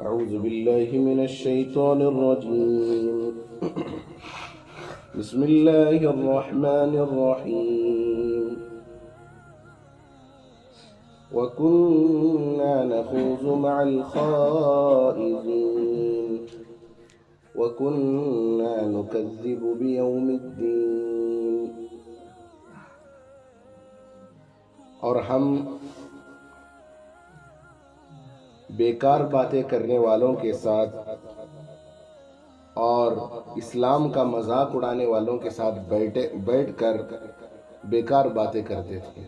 أعوذ بالله من الشيطان الرجيم. بسم الله الرحمن الرحيم. وكنا نخوض مع الخائضين وكنا نكذب بيوم الدين. اور ہم بیکار باتیں کرنے والوں کے ساتھ اور اسلام کا مذاق اڑانے والوں کے ساتھ بیٹھ کر بیکار باتیں کرتے تھے.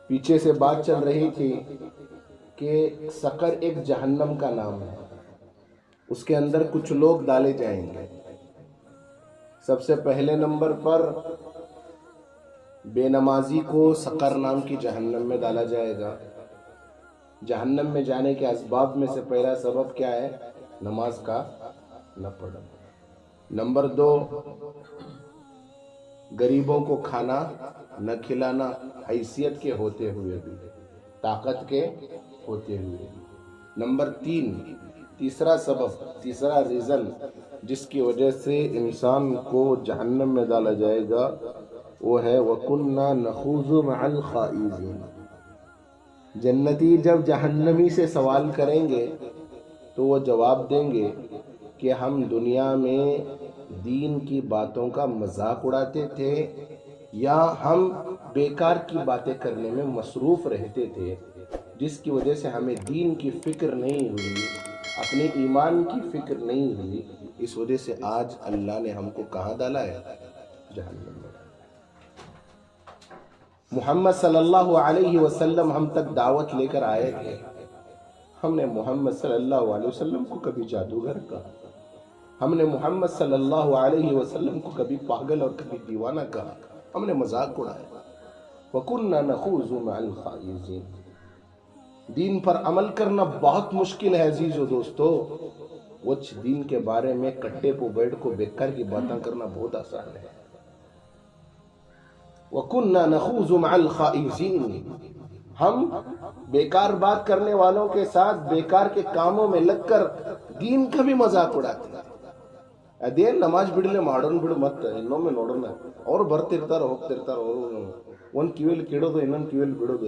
پیچھے سے بات چل رہی تھی کہ سقر ایک جہنم کا نام ہے، اس کے اندر کچھ لوگ ڈالے جائیں گے. سب سے پہلے نمبر پر بے نمازی کو سقر نام کی جہنم میں ڈالا جائے گا. جہنم میں جانے کے اسباب میں سے پہلا سبب کیا ہے؟ نماز کا نہ پڑھنا. نمبر 2، غریبوں کو کھانا نہ کھلانا، حیثیت کے ہوتے ہوئے بھی، طاقت کے ہوتے ہوئے بھی. نمبر 3، تیسرا سبب، تیسرا ریزن جس کی وجہ سے انسان کو جہنم میں ڈالا جائے گا، وہ ہے وَكُنَّا نَخُوضُ مَعَ الْخَائِضِينَ. جنتی جب جہنمی سے سوال کریں گے تو وہ جواب دیں گے کہ ہم دنیا میں دین کی باتوں کا مذاق اڑاتے تھے یا ہم بیکار کی باتیں کرنے میں مصروف رہتے تھے، جس کی وجہ سے ہمیں دین کی فکر نہیں ہوئی، اپنے ایمان کی فکر نہیں ہوئی. اس وجہ سے آج اللہ نے ہم کو کہاں ڈالا ہے؟ جہنم میں. محمد صلی اللہ علیہ وسلم ہم تک دعوت لے کر آئے تھے. ہم نے محمد صلی اللہ علیہ وسلم کو کبھی جادوگر کہا، ہم نے محمد صلی اللہ علیہ وسلم کو کبھی پاگل اور کبھی دیوانہ کہا، ہم نے مذاق اڑایا. وَكُنَّا نَخُوضُ مَعَ الْخَائِضِينَ. دین پر عمل کرنا بہت مشکل ہے عزیز و دوستو. وچ دین کے بارے میں کٹے پو بیٹھ کو بیکار کی باتیں کرنا بہت آسان ہے. وَكُنَّا نَخُوضُ مَعَ الْخَائِضِينَ. ہم بیکار بات کرنے والوں کے ساتھ بیکار کے کاموں میں لگ کر دین کا بھی مذاق اڑاتے ہیں. ಅದೇನ್ ನಮಾಜ್ ಬಿಡಲೆ ಮಾಡೋನ್ ಬಿಡು, ಮತ್ತೆ ಇನ್ನೊಮ್ಮೆ ನೋಡೋಣ. ಅವ್ರು ಬರ್ತಿರ್ತಾರ ಹೋಗ್ತಿರ್ತಾರ, ಅವರು ಒಂದು ಕಿವಿಯಲ್ಲಿ ಕಿಡೋದು ಇನ್ನೊಂದು ಕಿವಿಯಲ್ಲಿ ಬಿಡೋದು,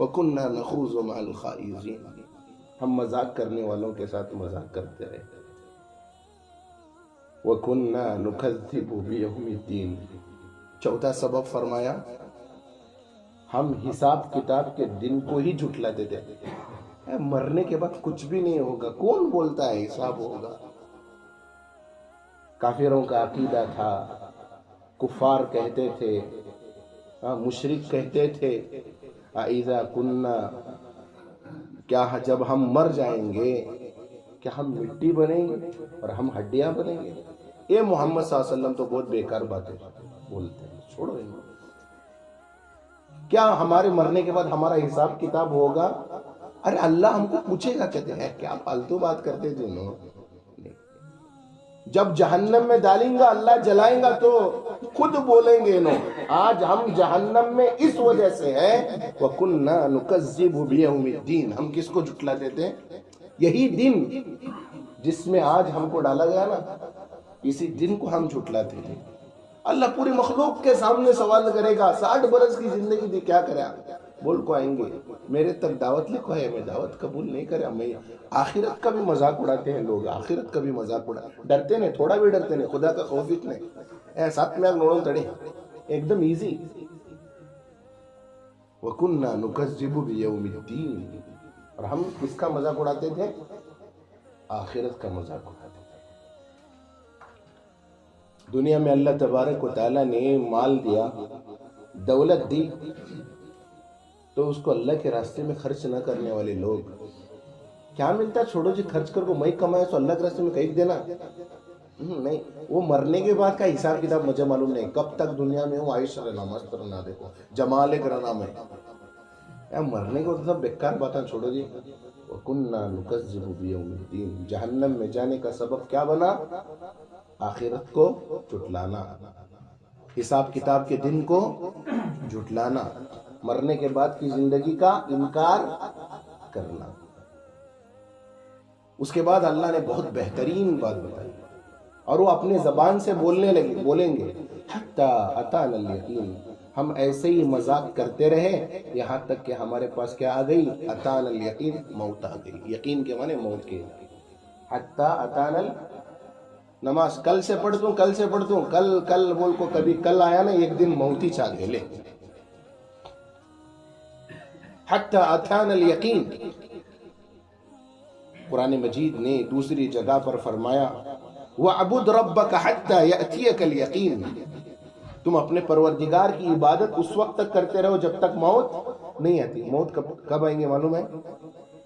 وَكُنَّا نَخُوضُ مَعَ الْخَائِضِينَ. ہم مذاق کرنے والوں کے ساتھ مذاق کرتے رہے. وَكُنَّا نُكَذِّبُ بِيَوْمِ الدِّينِ. چوتھا سبب فرمایا ہم حساب کتاب کے دن کو ہی جھٹلاتے تھے. مرنے کے بعد کچھ بھی نہیں ہوگا، کون بولتا ہے حساب ہوگا؟ کافروں کا عقیدہ تھا. کفار کہتے تھے، مشرک کہتے تھے اِذَا كُنَّا، کیا جب ہم مر جائیں گے کیا ہم مٹی بنیں گے اور ہم ہڈیاں بنیں گے؟ اے محمد صلی اللہ علیہ وسلم تو بہت بیکار باتیں بولتے ہیں، چھوڑو ان کو. کیا ہمارے مرنے کے بعد ہمارا حساب کتاب ہوگا؟ ارے اللہ ہم کو پوچھے گا. کہتے ہیں کیا فالتو بات کرتے تھے انہوں. جب جہنم میں ڈالیں گا، اللہ جلائیں گا تو خود بولیں گے انہوں آج ہم جہنم میں اس وجہ سے ہیں. وَكُنَّا نُكَذِّبُ بِيَوْمِ الدِّينِ. ہم کس کو جھٹلاتے تھے؟ یہی دن جس میں آج ہم کو ڈالا گیا نا، اسی دن کو ہم جھٹلاتے تھے. اللہ پوری مخلوق کے سامنے سوال کرے گا 60 برس کی زندگی دی کیا کرے آپ؟ بول کو آئیں گے میرے تک دعوت لے کو ہے، میں دعوت قبول نہیں کرے. میں آخرت کا بھی مذاق اڑاتے ہیں لوگ، آخرت کا بھی مذاق ڈرتے نہیں، تھوڑا بھی ڈرتے نہیں، خدا کا خوف اتنے ساتھ میں نوڑوں تڑے ایک دم ایزی. وَكُنَّا نُكَذِّبُ بِيَوْمِ الدِّينِ. اور ہم کس کا مذاق اڑاتے تھے؟ آخرت کا مذاق اڑاتے تھے. دنیا میں اللہ تبارک و تعالیٰ نے مال دیا، دولت دی، تو اس کو اللہ کے راستے میں خرچ نہ کرنے والے لوگ، کیا ملتا؟ چھوڑو جی، خرچ کر کو میں کمایا تو اللہ کے راستے میں کہیں دینا نہیں. وہ مرنے کے بعد کا حساب کتاب مجھے معلوم نہیں، کب تک دنیا میں ہوں عائش رہنا، مست رہنا، دیکھو جمال کرنا. میں مرنے کو تو سب بیکار باتیں چھوڑو جی. وَكُنَّا نُكَذِّبُ بِيَوْمِ الدِّينِ. جہنم میں جانے کا سبب کیا بنا؟ آخرت کو جھٹلانا، حساب کتاب کے دن کو جھٹلانا، مرنے کے بعد کی زندگی کا انکار کرنا. اس کے بعد اللہ نے بہت بہترین بات بتائی اور وہ اپنے زبان سے بولیں گے حتی اتانا الیقین. ہم ایسے ہی مذاق کرتے رہے یہاں تک کہ ہمارے پاس کیا آ گئی؟ اتانا الیقین، موت آ گئی. یقین کے معنی موت کے. حتی اتانا نماز کل سے پڑھتا ہوں کل بول کو کبھی کل آیا نا، ایک دن موت ہی چاہ گئے. لے حتی اتانا الیقین. قرآن مجید نے دوسری جگہ پر فرمایا وَعْبُدْ رَبَّكَ حَتَّى يَأْتِيَكَ الْيَقِينُ. تم اپنے پروردگار کی عبادت اس وقت تک کرتے رہو جب تک موت نہیں آتی. موت کب آئیں گے معلوم ہے؟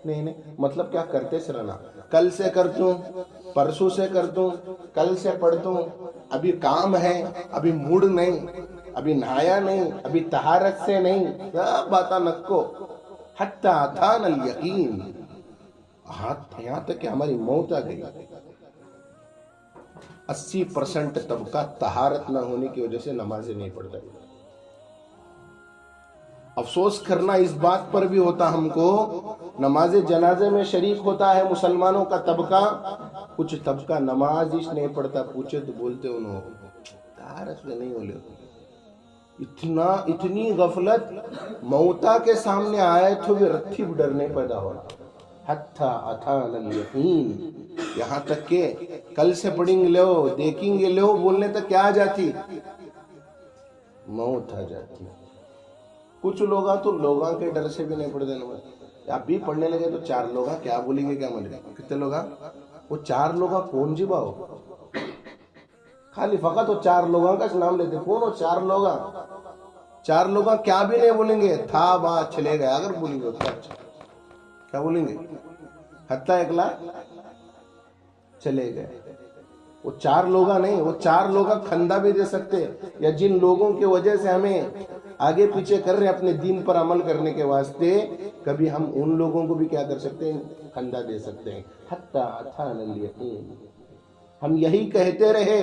نہیں. مطلب کیا کرتے سے رہنا. کل سے کرتا ہوں، پرسوں سے کرتا ہوں، کل سے پڑھتا ہوں، ابھی کام ہے، ابھی موڈ نہیں، ابھی نہایا نہیں، ابھی طہارت سے نہیں، سب باتاں نکو. حتی اتانا الیقین. یہاں تک کہ ہماری موت آ گئی. 80% طبقہ طہارت نہ ہونے کی وجہ سے نمازیں نہیں پڑھتا. افسوس کرنا اس بات پر بھی ہوتا ہم کو، نماز جنازے میں شریک ہوتا ہے مسلمانوں کا طبقہ، کچھ طبقہ نماز ہی نہیں پڑھتا. پوچھے تو بولتے انہوں طہارت میں نہیں ہو لے. اتنی غفلت موتا کے سامنے آئے تو بھی رتھی ڈرنے پیدا ہو رہا. حتی اتانا الیقین. یہاں تک کہ کل سے پڑھیں گے لو، دیکھیں گے لو بولنے تک کیا آ جاتی؟ موت آ جاتی. کچھ لوگاں تو لوگاں کے ڈر سے بھی نہیں پڑھتے نماز. آپ بھی پڑھنے لگے تو 4 لوگاں کیا بولیں گے، کیا ملے. کتنے لوگاں؟ وہ 4 لوگاں کون جی باؤ؟ خالی فقط وہ 4 لوگاں کا نام لیتے. کون وہ 4 لوگاں؟ 4 لوگاں کیا بھی نہیں بولیں گے. تھا بات چلے گئے اگر بولیں گے کیا بولیں گے؟ حتی اکلا چلے گئے. وہ 4 لوگاں نہیں، وہ 4 لوگاں کھندا بھی دے سکتے، یا جن لوگوں کی وجہ سے ہمیں آگے پیچھے کر رہے اپنے دین پر عمل کرنے کے واسطے، کبھی ہم ان لوگوں کو بھی کیا کر سکتے ہیں؟ کھندا دے سکتے ہیں. حتی اتانا الیقین. ہم یہی کہتے رہے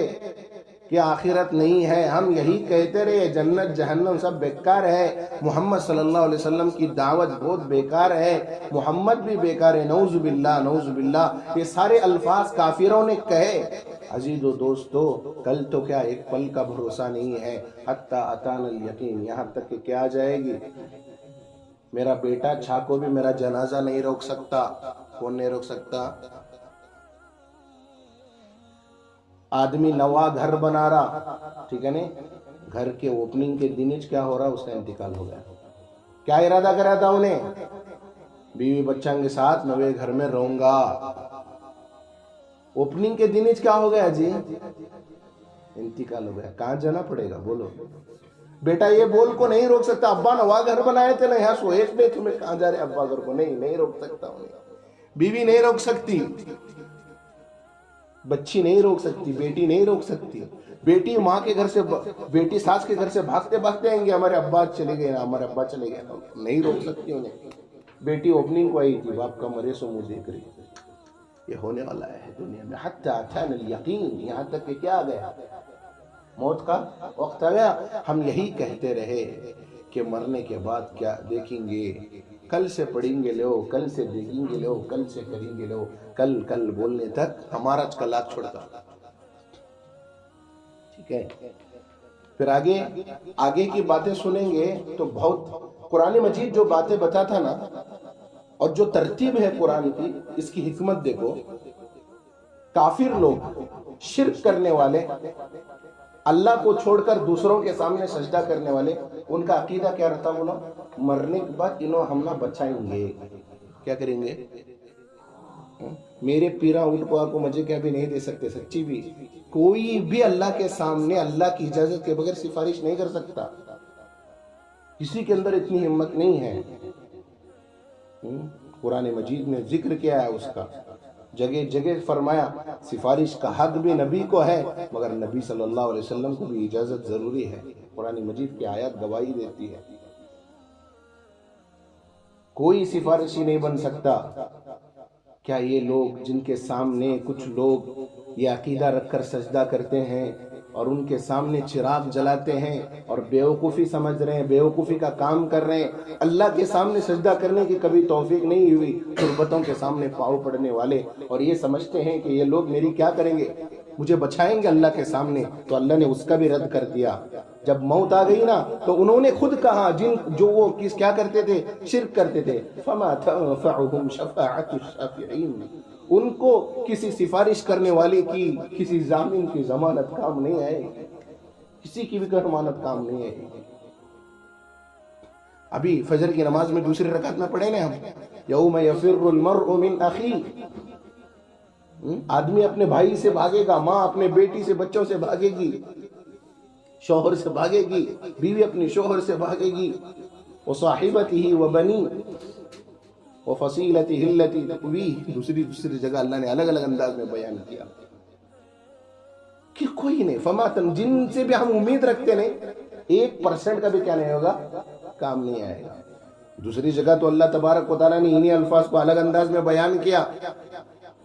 کہ آخرت نہیں ہے، ہم یہی کہتے رہے جنت جہنم سب بیکار ہے، محمد صلی اللہ علیہ وسلم کی دعوت بہت بیکار ہے، محمد بھی بیکار ہے، نعوذ باللہ نعوذ باللہ. یہ سارے الفاظ کافروں نے کہے. عزیز و دوستو، کل تو کیا ایک پل کا بھروسہ نہیں ہے. حتی اتانا الیقین. یہاں تک کہ کیا جائے گی، میرا بیٹا چھاکو بھی میرا جنازہ نہیں روک سکتا. کون نہیں روک سکتا؟ آدمی نوا گھر بنا رہا، ٹھیک ہے نا، گھر کے اوپننگ کے دن کیا ہو رہا، اس کا انتقال ہو گیا. کیا ارادہ کرا تھا انہیں؟ بیوی بچوں کے ساتھ نوے گھر میں رہوں گا. اوپننگ کے دن کیا ہو گیا جی؟ انتقال ہو گیا. کہاں جانا پڑے گا بولو. بیٹا یہ بول کو نہیں روک سکتا ابا نوا گھر بنائے تھے نا یہاں سویت میں، تمہیں کہاں جا رہے ابا گھر کو؟ نہیں روک سکتا انہیں. بیوی نہیں روک سکتی، بچی نہیں روک سکتی، بیٹی نہیں روک سکتی. بیٹی ماں کے گھر سے، بیٹی ساس کے گھر سے بھاگتے بھاگتے آئیں گے ہمارے ابا چلے گئے، ہمارے ابا چلے گئے. نہیں روک سکتی انہیں. بیٹی اوپننگ کو آئی تھی، باپ کا مرے سو منہ دیکھ رہی. یہ ہونے والا ہے دنیا میں. حتی اتانا الیقین. یہاں تک کہ کیا آ گیا؟ موت کا وقت آ گیا. ہم یہی کہتے رہے کہ مرنے کے بعد کیا دیکھیں گے، کل سے پڑھیں گے لو، کل سے دیکھیں گے لو، کل سے کریں گے لو. کل بولنے تک ہمارا کلاک چھوڑتا. ٹھیک ہے. پھر آگے کی باتیں سنیں گے تو بہت قرآن مجید جو باتیں بتاتا نا، اور جو ترتیب ہے قرآن کی، اس کی حکمت دیکھو. کافر لوگ، شرک کرنے والے، اللہ کو چھوڑ کر دوسروں کے سامنے سجدہ کرنے والے، ان کا عقیدہ کیا رہتا؟ بولو، مرنے کے بعد انہوں ہم نہ بچائیں گے. کیا کریں گے؟ میرے پیرا اونٹ کو مجھے کیا بھی نہیں دے سکتے. سچی بھی کوئی بھی اللہ کے سامنے اللہ کی اجازت کے بغیر سفارش نہیں کر سکتا. کسی کے اندر اتنی ہمت نہیں ہے. قرآن مجید نے ذکر کیا ہے اس کا، جگہ جگہ فرمایا سفارش کا حق بھی نبی کو ہے، مگر نبی صلی اللہ علیہ وسلم کو بھی اجازت ضروری ہے. قرآن مجید کی آیات گواہی دیتی ہے. کوئی سفارشی نہیں بن سکتا. کیا یہ لوگ جن کے سامنے کچھ لوگ یہ عقیدہ رکھ کر سجدہ کرتے ہیں اور ان کے سامنے چراغ جلاتے ہیں اور بیوقوفی سمجھ رہے ہیں، بیوقوفی کا کام کر رہے ہیں، اللہ کے سامنے سجدہ کرنے کی کبھی توفیق نہیں ہوئی، تربتوں کے سامنے پاؤں پڑنے والے، اور یہ سمجھتے ہیں کہ یہ لوگ میری کیا کریں گے، مجھے بچائیں گے اللہ کے سامنے، تو اللہ نے اس کا بھی رد کر دیا۔ جب موت آ گئی نا تو انہوں نے خود کہا، جو وہ کیا کرتے تھے، شرک کرتے تھے، فما تنفعهم شفاعت الشافعین، ان کو کسی سفارش کرنے والے کی، کسی ضامن کی ضمانت کام نہیں آئے گی، کسی کی بھی ضمانت کام نہیں آئے گی۔ ابھی فجر کی نماز میں دوسری رکعت میں پڑھے نا ہم، یوم یفر المرء من اخیہ، آدمی اپنے بھائی سے بھاگے گا، ماں اپنے بیٹی سے، بچوں سے بھاگے گی، شوہر سے بھاگے گی، بیوی اپنی شوہر سے بھاگے گی، وصاحبتہ وبنی وفصیلتہ التی تؤویہ، دوسری جگہ اللہ نے الگ الگ انداز میں بیان کیا کہ کوئی نہیں، جن سے بھی ہم امید رکھتے نہیں، 1% کا بھی کیا نہیں ہوگا، کام نہیں آئے گا۔ دوسری جگہ تو اللہ تبارک و تعالیٰ نے انہی الفاظ کو الگ انداز میں بیان کیا،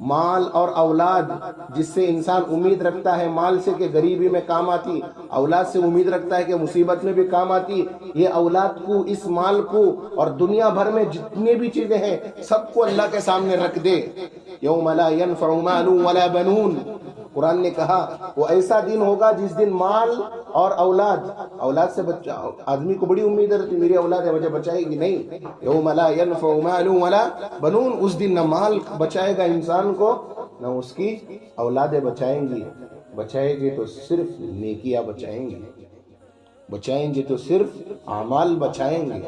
مال اور اولاد جس سے انسان امید رکھتا ہے، مال سے کہ غریبی میں کام آتی، اولاد سے امید رکھتا ہے کہ مصیبت میں بھی کام آتی، یہ اولاد کو، اس مال کو اور دنیا بھر میں جتنے بھی چیزیں ہیں سب کو اللہ کے سامنے رکھ دے۔ یوم لا ينفع مال ولا بنون، قرآن نے کہا وہ ایسا دن ہوگا جس دن مال اور اولاد سے بچہ، آدمی کو بڑی امید رہتی میری اولاد ہے مجھے بچائے گی، نہیں، یوم لا ينفع مال ولا بنون، اس دن نہ مال بچائے گا انسان کو، نہ اس کی اولادیں بچائیں گی، بچائے گی تو صرف نیکیاں بچائیں گی، بچائیں گے تو صرف اعمال بچائیں گے۔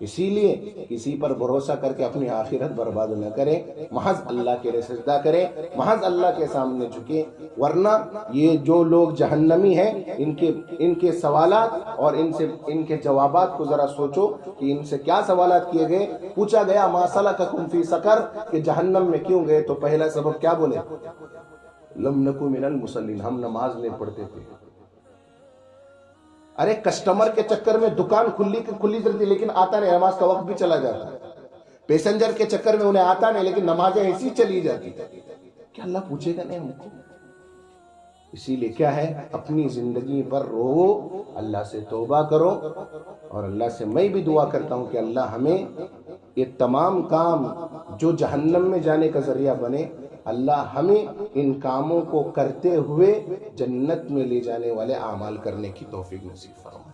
اسی لیے کسی پر بھروسہ کر کے اپنی آخرت برباد نہ کریں، محض اللہ کے لیے سجدہ کریں، محض اللہ کے سامنے جھکیں، ورنہ یہ جو لوگ جہنمی ہیں ان کے سوالات اور ان کے جوابات کو ذرا سوچو کہ ان سے کیا سوالات کیے گئے۔ پوچھا گیا ما سلککم فی سقر، کہ جہنم میں کیوں گئے، تو پہلا سبب کیا بولے، لم نکو من المصلین، ہم نماز نہیں پڑھتے تھے۔ ارے کسٹمر کے چکر میں دکان کھلی رہتی لیکن آتا نہیں، نماز کا وقت بھی چلا جاتا ہے، پیسنجر کے چکر میں انہیں آتا نہیں لیکن نمازیں ایسی چلی جاتی، کیا اللہ پوچھے گا نہیں ہم کو؟ اسی لیے کیا ہے، اپنی زندگی پر رو، اللہ سے توبہ کرو، اور اللہ سے میں بھی دعا کرتا ہوں کہ اللہ ہمیں یہ تمام کام جو جہنم میں جانے کا ذریعہ بنے، اللہ ہمیں ان کاموں کو کرتے ہوئے جنت میں لے جانے والے اعمال کرنے کی توفیق نصیب فرمائے۔